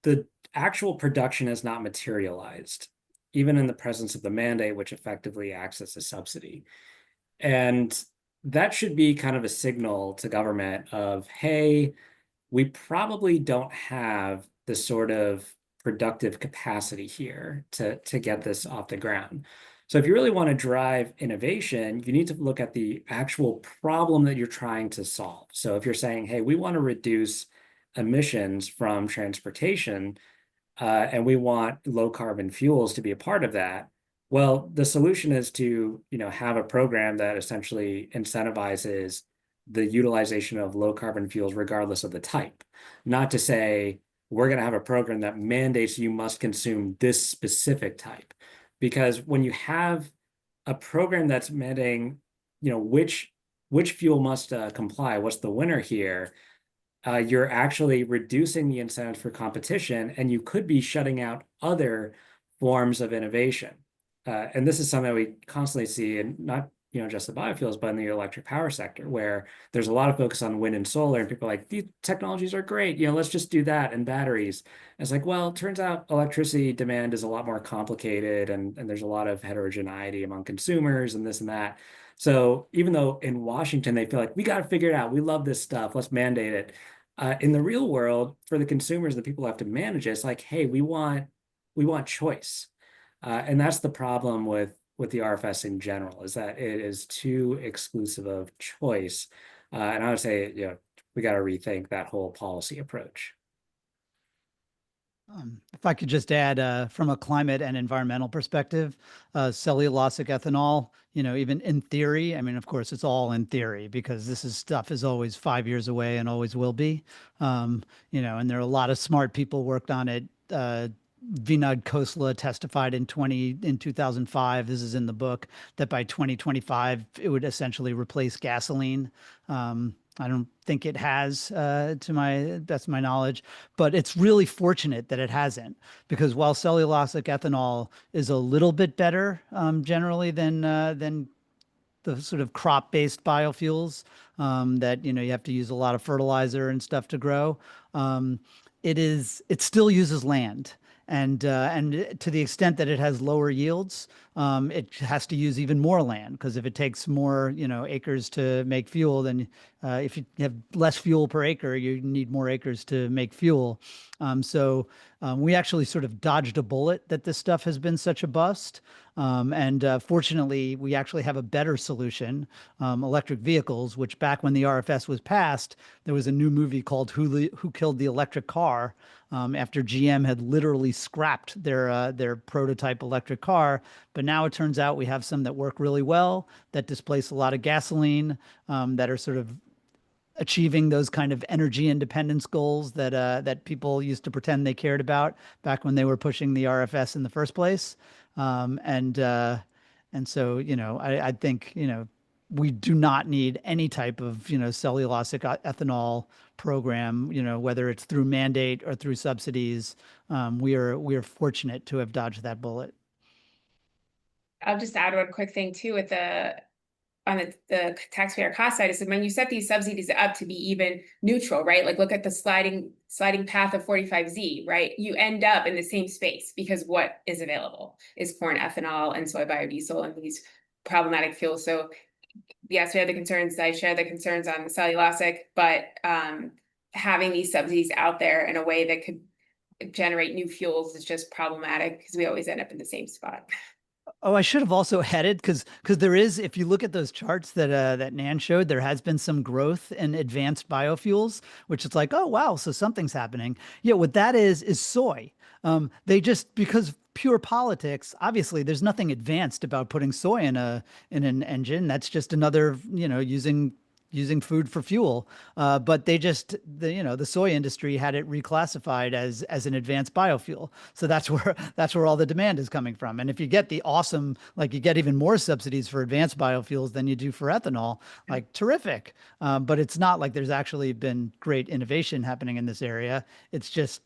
the actual production has not materialized, even in the presence of the mandate, which effectively acts as a subsidy. And that should be kind of a signal to government of, hey, we probably don't have the sort of productive capacity here to get this off the ground. So if you really want to drive innovation, you need to look at the actual problem that you're trying to solve. So if you're saying, hey, we want to reduce emissions from transportation, and we want low carbon fuels to be a part of that, Well, the solution is to, have a program that essentially incentivizes the utilization of low carbon fuels regardless of the type. Not to say we're going to have a program that mandates you must consume this specific type. Because when you have a program that's mandating, which fuel must comply, what's the winner here, you're actually reducing the incentives for competition, and you could be shutting out other forms of innovation. And this is something that we constantly see, and not just the biofuels, but in the electric power sector, where there's a lot of focus on wind and solar, and people are like, these technologies are great, let's just do that, and batteries. And it's like, well, it turns out electricity demand is a lot more complicated, and there's a lot of heterogeneity among consumers and this and that. So even though in Washington they feel like we got to figure it out, we love this stuff, let's mandate it. In the real world, for the consumers, the people who have to manage it, it's like, hey, we want choice, and that's the problem with the RFS in general, is that it is too exclusive of choice, and I would say, we got to rethink that whole policy approach. If I could just add, from a climate and environmental perspective, cellulosic ethanol, even in theory, I mean, of course, it's all in theory because stuff is always 5 years away and always will be. And there are a lot of smart people worked on it. Vinod Khosla testified in 2005, this is in the book, that by 2025, it would essentially replace gasoline. I don't think it has, that's my knowledge, but it's really fortunate that it hasn't, because while cellulosic ethanol is a little bit better, generally than the sort of crop-based biofuels, that you have to use a lot of fertilizer and stuff to grow. It still uses land. And to the extent that it has lower yields, it has to use even more land, because if it takes more, acres to make fuel, then if you have less fuel per acre, you need more acres to make fuel. We actually sort of dodged a bullet that this stuff has been such a bust. Fortunately, we actually have a better solution, electric vehicles, which back when the RFS was passed, there was a new movie called Who Killed the Electric Car, after GM had literally scrapped their prototype electric car. But now it turns out we have some that work really well, that displace a lot of gasoline, that are sort of achieving those kind of energy independence goals that people used to pretend they cared about back when they were pushing the RFS in the first place. And so, I think, we do not need any type of, cellulosic ethanol program, whether it's through mandate or through subsidies. We are fortunate to have dodged that bullet. I'll just add one quick thing too with on the taxpayer cost side, is that when you set these subsidies up to be even neutral, right? Like look at the sliding path of 45Z, right? You end up in the same space because what is available is corn ethanol and soy biodiesel and these problematic fuels. So yes, we have the concerns. I share the concerns on the cellulosic, but having these subsidies out there in a way that could generate new fuels is just problematic because we always end up in the same spot. Oh, I should have also added, because there is, if you look at those charts that Nan showed, there has been some growth in advanced biofuels, which is like, oh wow, so something's happening. Yeah, what that is soy. They just, because pure politics, obviously there's nothing advanced about putting soy in an engine. That's just another, using food for fuel. But the soy industry had it reclassified as an advanced biofuel. So that's where all the demand is coming from. And if you get you get even more subsidies for advanced biofuels than you do for ethanol, like terrific. But it's not like there's actually been great innovation happening in this area. It's just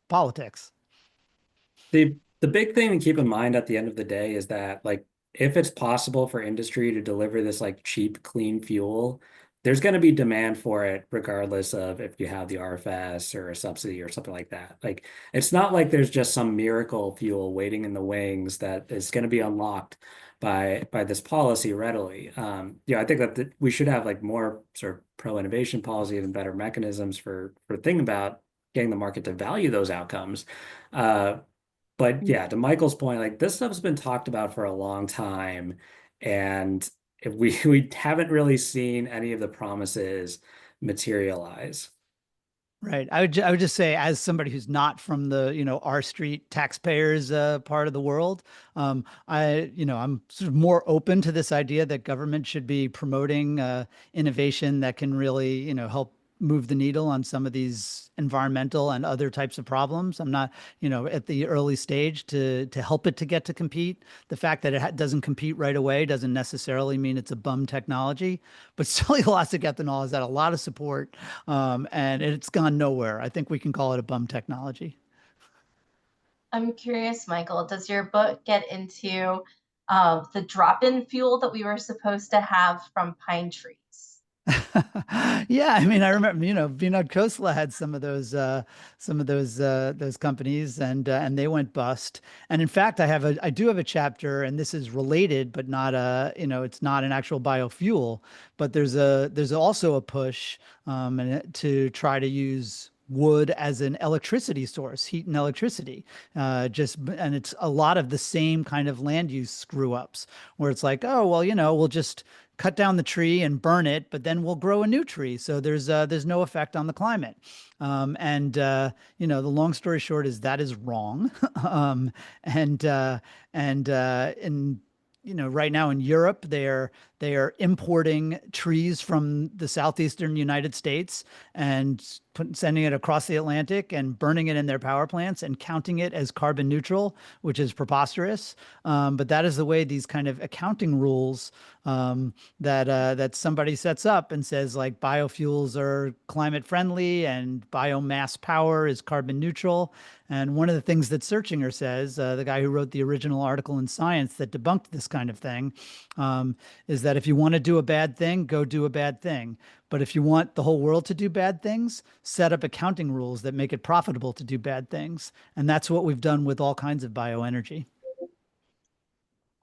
politics. The big thing to keep in mind at the end of the day is that, like, if it's possible for industry to deliver this like cheap, clean fuel, there's going to be demand for it regardless of if you have the RFS or a subsidy or something like that. Like, it's not like there's just some miracle fuel waiting in the wings that is going to be unlocked by this policy readily. I think that we should have like more sort of pro-innovation policy and better mechanisms for thinking about getting the market to value those outcomes. But yeah, to Michael's point, like this stuff's been talked about for a long time, and if we haven't really seen any of the promises materialize. Right. I would just say, as somebody who's not from the, R Street taxpayers part of the world, I'm sort of more open to this idea that government should be promoting innovation that can really, help move the needle on some of these environmental and other types of problems. I'm not, at the early stage to help it to get to compete. The fact that it doesn't compete right away doesn't necessarily mean it's a bum technology. But cellulosic ethanol has had a lot of support, and it's gone nowhere. I think we can call it a bum technology. I'm curious, Michael, does your book get into the drop-in fuel that we were supposed to have from pine trees? Yeah, I mean, I remember, Vinod Khosla had some of those companies, and they went bust. And in fact, I do have a chapter, and this is related, but not it's not an actual biofuel, but there's also a push to try to use wood as an electricity source, heat and electricity. And it's a lot of the same kind of land use screw ups where it's like, oh, well, we'll just cut down the tree and burn it, but then we'll grow a new tree. So there's no effect on the climate. The long story short is that is wrong. um, and uh, in right now in Europe, they are importing trees from the southeastern United States and sending it across the Atlantic and burning it in their power plants and counting it as carbon neutral, which is preposterous. But that is the way these kind of accounting rules that somebody sets up and says, like, biofuels are climate friendly and biomass power is carbon neutral. And one of the things that Searchinger says, the guy who wrote the original article in Science that debunked this kind of thing, is that if you want to do a bad thing, go do a bad thing. But if you want the whole world to do bad things, set up accounting rules that make it profitable to do bad things. And that's what we've done with all kinds of bioenergy.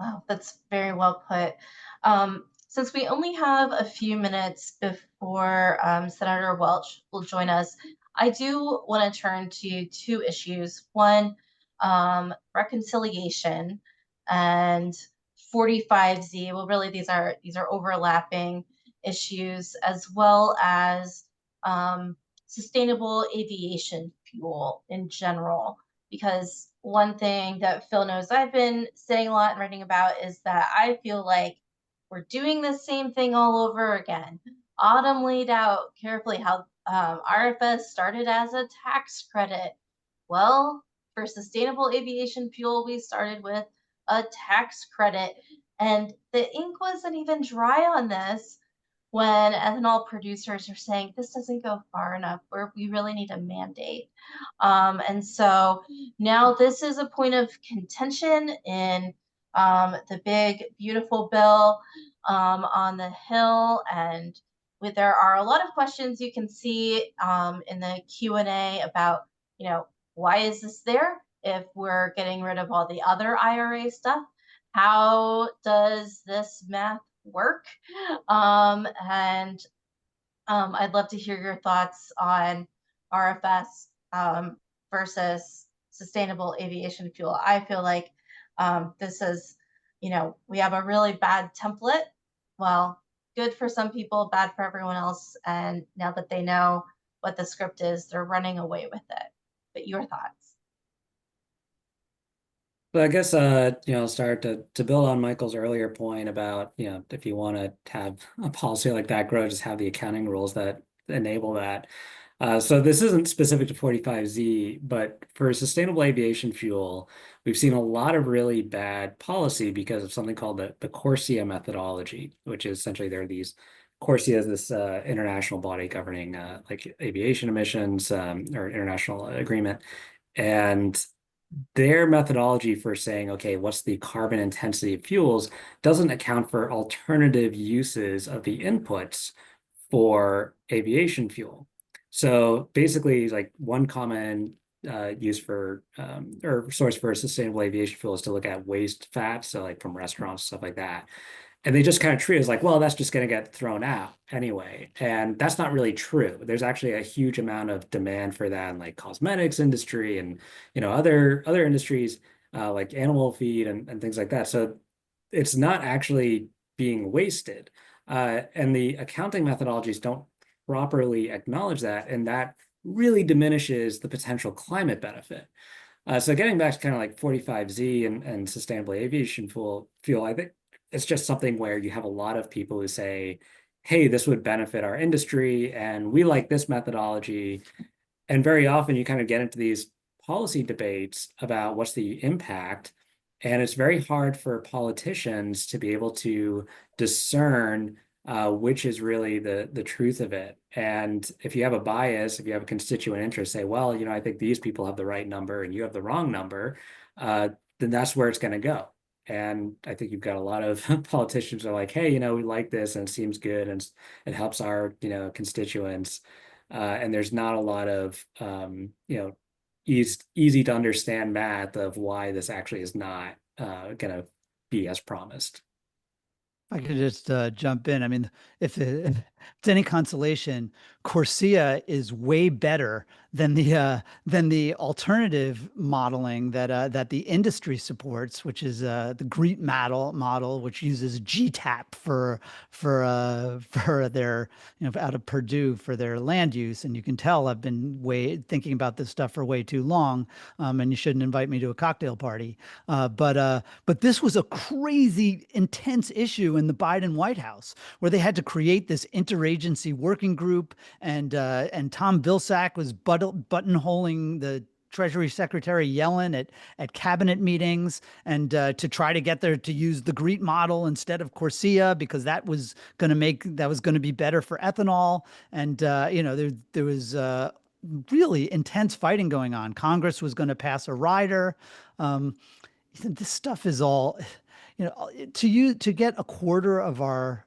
Wow, that's very well put. Since we only have a few minutes before Senator Welch will join us, I do want to turn to two issues. One, reconciliation, and 45Z. Well, really, these are overlapping issues, as well as sustainable aviation fuel in general. Because one thing that Phil knows I've been saying a lot and writing about is that I feel like we're doing the same thing all over again. Autumn laid out carefully how RFS started as a tax credit. Well, for sustainable aviation fuel, we started with a tax credit. And the ink wasn't even dry on this when ethanol producers are saying this doesn't go far enough, or we really need a mandate. And so now this is a point of contention in the big, beautiful bill on the Hill. And there are a lot of questions you can see in the Q&A about, why is this there if we're getting rid of all the other IRA stuff? How does this math work? And I'd love to hear your thoughts on RFS versus sustainable aviation fuel. I feel like this is, we have a really bad template. Well, good for some people, bad for everyone else. And now that they know what the script is, they're running away with it. But your thoughts? But I guess start to build on Michael's earlier point about, if you want to have a policy like that grow, just have the accounting rules that enable that. So this isn't specific to 45Z, but for sustainable aviation fuel, we've seen a lot of really bad policy because of something called the CORSIA methodology, which is essentially CORSIA is this international body governing like aviation emissions or international agreement. And their methodology for saying, okay, what's the carbon intensity of fuels doesn't account for alternative uses of the inputs for aviation fuel. So basically, like one common use for or source for sustainable aviation fuel is to look at waste fat, so like from restaurants, stuff like that. And they just kind of treat it as like, well, that's just going to get thrown out anyway. And that's not really true. There's actually a huge amount of demand for that in like cosmetics industry and, other industries like animal feed and things like that. So it's not actually being wasted. And the accounting methodologies don't properly acknowledge that. And that really diminishes the potential climate benefit. So getting back to kind of like 45Z and sustainable aviation fuel, I think it's just something where you have a lot of people who say, hey, this would benefit our industry and we like this methodology. And very often you kind of get into these policy debates about what's the impact. And it's very hard for politicians to be able to discern which is really the truth of it. And if you have a bias, if you have a constituent interest, say, well, I think these people have the right number and you have the wrong number, then that's where it's going to go. And I think you've got a lot of politicians who are like, hey, we like this and it seems good and it helps our, constituents. And there's not a lot of, easy to understand math of why this actually is not going to be as promised. I could just jump in. I mean, if it's any consolation, Corsia is way better than the alternative modeling that the industry supports, which is the GREET model, which uses GTAP for their out of Purdue for their land use. And you can tell I've been thinking about this stuff for way too long, and you shouldn't invite me to a cocktail party. But this was a crazy intense issue in the Biden White House, where they had to create this interagency working group, and Tom Vilsack was buttonholing the Treasury Secretary Yellen at cabinet meetings, and to try to get there to use the GREET model instead of Corsia, because that was going to be better for ethanol. And there was really intense fighting going on. Congress was going to pass a rider. This stuff is all, to get a quarter of our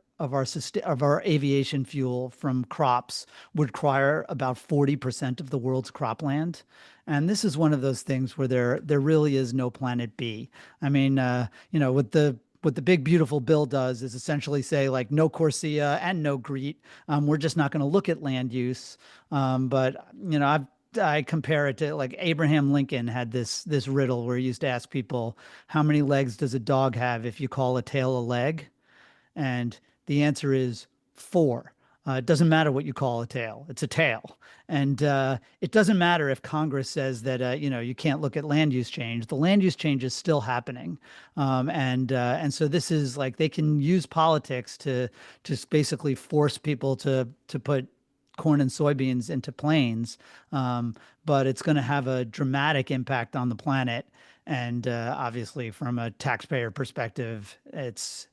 aviation fuel from crops would require about 40% of the world's cropland. And this is one of those things where there really is no planet B. I mean, what the big beautiful bill does is essentially say, like, no Corsia and no GREET. We're just not going to look at land use. But I compare it to, like, Abraham Lincoln had this riddle where he used to ask people, how many legs does a dog have if you call a tail a leg? And the answer is 4. It doesn't matter what you call a tail. It's a tail. And it doesn't matter if Congress says that, you can't look at land use change. The land use change is still happening. And so this is like, they can use politics to basically force people to put corn and soybeans into planes. But it's going to have a dramatic impact on the planet. And obviously, from a taxpayer perspective, it's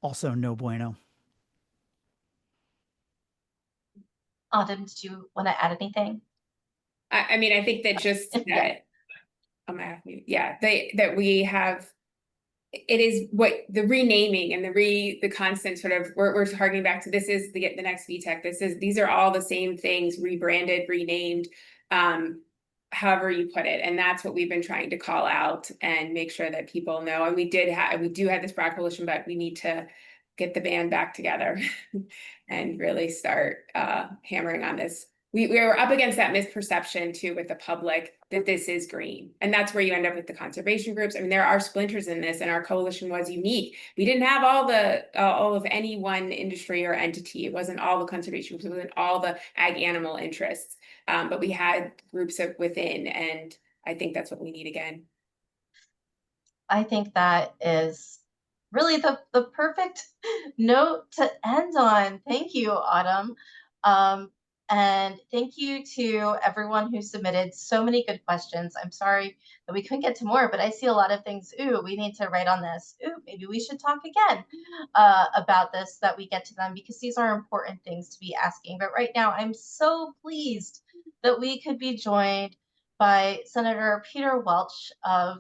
also no bueno. Autumn, did you want to add anything? I mean, I think that just that, that we have, it is what the renaming and the constant sort of, we're harking back to, this is the next VTEC. These are all the same things, rebranded, renamed, however you put it. And that's what we've been trying to call out and make sure that people know. And we do have this broad coalition, but we need to get the band back together and really start hammering on this. We were up against that misperception too with the public that this is green. And that's where you end up with the conservation groups. I mean, there are splinters in this, and our coalition was unique. We didn't have all of any one industry or entity. It wasn't all the conservation groups, it wasn't all the ag animal interests. But we had groups within, and I think that's what we need again. I think that is really the perfect note to end on. Thank you, Autumn. And thank you to everyone who submitted so many good questions. I'm sorry that we couldn't get to more, but I see a lot of things. Ooh, we need to write on this. Ooh, maybe we should talk again about this, that we get to them, because these are important things to be asking. But right now, I'm so pleased that we could be joined by Senator Peter Welch of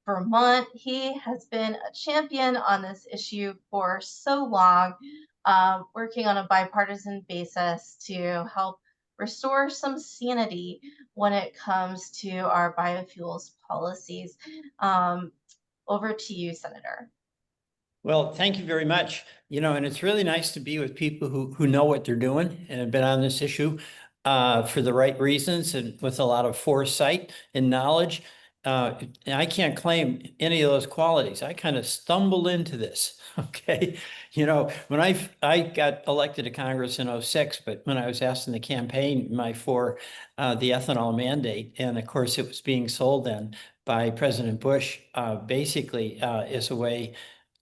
Vermont. He has been a champion on this issue for so long, working on a bipartisan basis to help restore some sanity when it comes to our biofuels policies. Over to you, Senator. Well, thank you very much. And it's really nice to be with people who know what they're doing and have been on this issue for the right reasons and with a lot of foresight and knowledge. and I can't claim any of those qualities. I kind of stumbled into this. Okay. You know, when I got elected to Congress in 06, but when I was asked in the campaign for the ethanol mandate, and of course it was being sold then by President Bush, basically as a way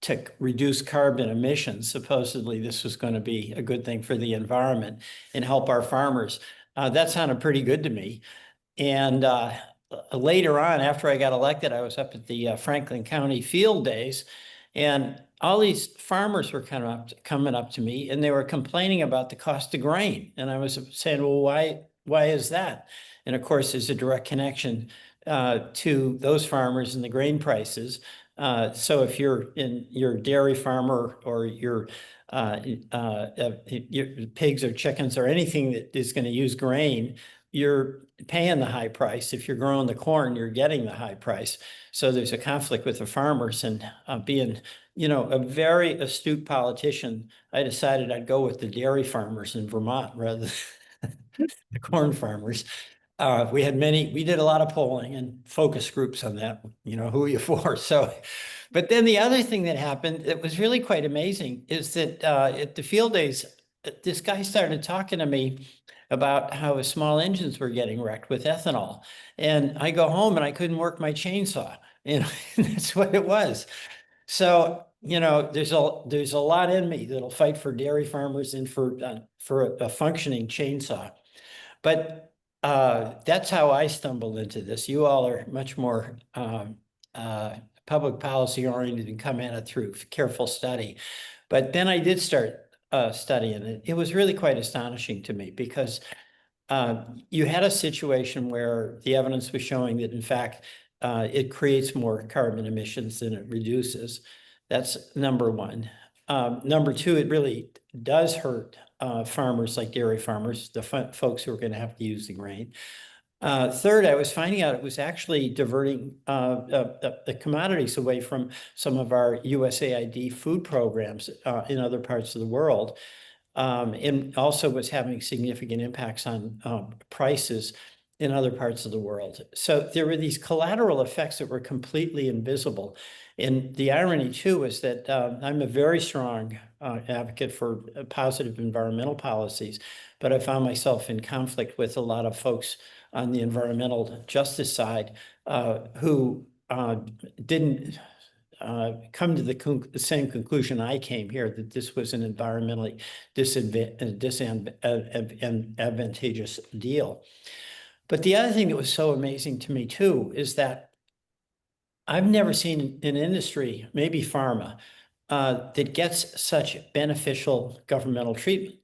to reduce carbon emissions. Supposedly this was going to be a good thing for the environment and help our farmers. That sounded pretty good to me. And later on, after I got elected, I was up at the Franklin County Field Days, and all these farmers were coming up to me, and they were complaining about the cost of grain. And I was saying, well, why is that? And of course, there's a direct connection to those farmers and the grain prices. So if you're a dairy farmer, or your pigs or chickens or anything that is going to use grain, you're paying the high price. If you're growing the corn, you're getting the high price. So there's a conflict with the farmers. And being, you know, a very astute politician, I decided I'd go with the dairy farmers in Vermont rather than the corn farmers. We did a lot of polling and focus groups on that, you know, who are you for? So, but then the other thing that happened that was really quite amazing is that at the field days, this guy started talking to me about how his small engines were getting wrecked with ethanol. And I go home and I couldn't work my chainsaw. You know, that's what it was. So, you know, there's a lot in me that'll fight for dairy farmers and for a functioning chainsaw. But that's how I stumbled into this. You all are much more public policy oriented and come at it through careful study. But then I did start studying it. It was really quite astonishing to me, because you had a situation where the evidence was showing that, in fact, it creates more carbon emissions than it reduces. That's number one. Number two, it really does hurt farmers like dairy farmers, the folks who are going to have to use the grain. Third, I was finding out it was actually diverting the commodities away from some of our USAID food programs in other parts of the world, and also was having significant impacts on prices in other parts of the world. So there were these collateral effects that were completely invisible. And the irony too is that I'm a very strong advocate for positive environmental policies, but I found myself in conflict with a lot of folks on the environmental justice side who didn't come to the same conclusion I came here, that this was an environmentally disadvantageous deal. But the other thing that was so amazing to me too is that I've never seen an industry, maybe pharma, that gets such beneficial governmental treatment.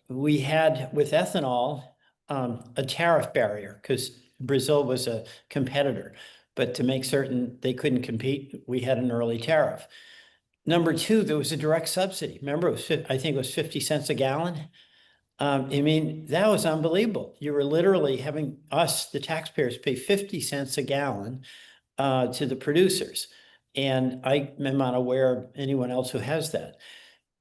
We had with ethanol a tariff barrier because Brazil was a competitor, but to make certain they couldn't compete, we had an early tariff. Number two, there was a direct subsidy. Remember, I think it was 50 cents a gallon. I mean, that was unbelievable. You were literally having us, the taxpayers, pay 50 cents a gallon to the producers. And I am not aware of anyone else who has that.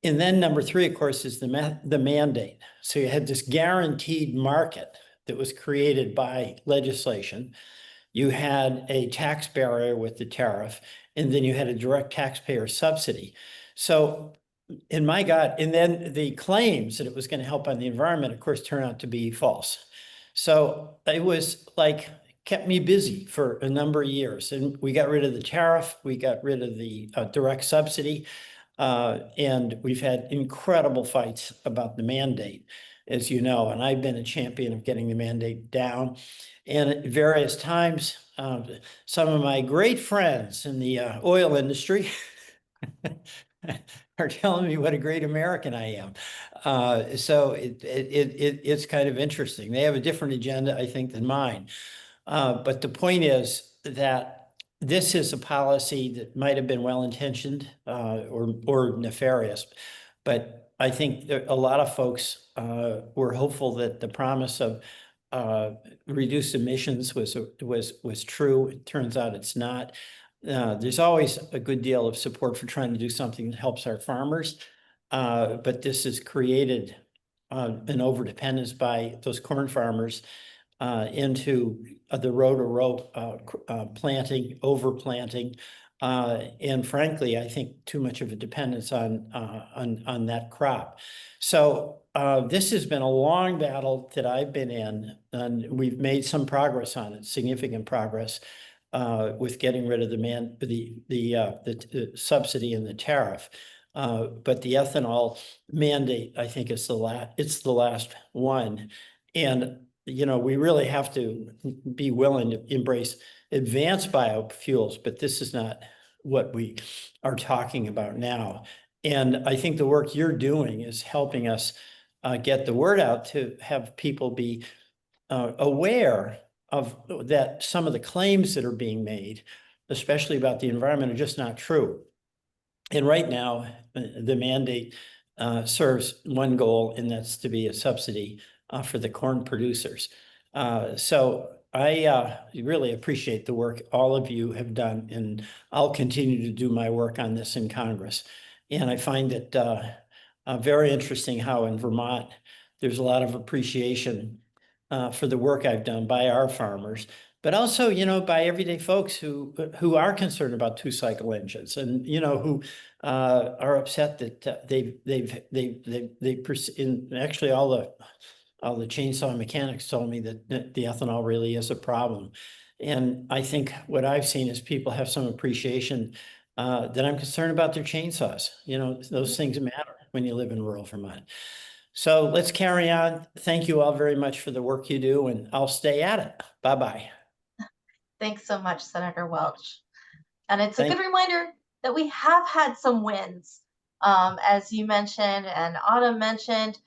And then number three, of course, is the mandate. So you had this guaranteed market that was created by legislation. You had a tax barrier with the tariff, and then you had a direct taxpayer subsidy. So in my God, and then the claims that it was going to help on the environment, of course, turned out to be false. So it was like, kept me busy for a number of years. And we got rid of the tariff, we got rid of the direct subsidy, and we've had incredible fights about the mandate, as you know, and I've been a champion of getting the mandate down. And at various times, some of my great friends in the oil industry are telling me what a great American I am. So it's kind of interesting. They have a different agenda, I think, than mine. But the point is that this is a policy that might have been well-intentioned or nefarious, but I think a lot of folks were hopeful that the promise of reduced emissions was true. It turns out it's not. There's always a good deal of support for trying to do something that helps our farmers, but this has created an overdependence by those corn farmers into the row-to-row planting, overplanting, and frankly, I think too much of a dependence on that crop. So this has been a long battle that I've been in, and we've made some progress on it, significant progress, with getting rid of the subsidy and the tariff. But the ethanol mandate, I think, is it's the last one. And, you know, we really have to be willing to embrace advanced biofuels, but this is not what we are talking about now. And I think the work you're doing is helping us get the word out to have people be aware of that some of the claims that are being made, especially about the environment, are just not true. And right now, the mandate serves one goal, and that's to be a subsidy for the corn producers. So I really appreciate the work all of you have done, and I'll continue to do my work on this in Congress. And I find it very interesting how in Vermont, there's a lot of appreciation for the work I've done by our farmers, but also, you know, by everyday folks who are concerned about 2-cycle engines, and you know, who are upset that actually all the chainsaw mechanics told me that the ethanol really is a problem. And I think what I've seen is people have some appreciation that I'm concerned about their chainsaws. You know, those things matter when you live in rural Vermont. So let's carry on. Thank you all very much for the work you do, and I'll stay at it. Bye-bye. Thanks so much, Senator Welch. And it's a Thank good reminder that we have had some wins. As you mentioned and Autumn mentioned,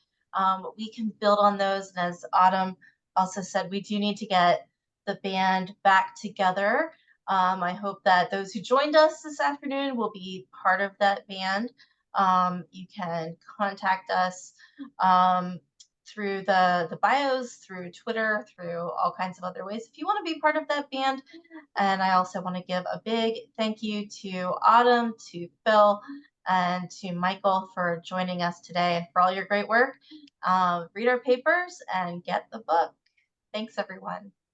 we can build on those. And as Autumn also said, we do need to get the band back together. I hope that those who joined us this afternoon will be part of that band. You can contact us through the bios, through Twitter, through all kinds of other ways if you want to be part of that band. And I also want to give a big thank you to Autumn, to Phil, and to Michael for joining us today and for all your great work. Read our papers and get the book. Thanks, everyone.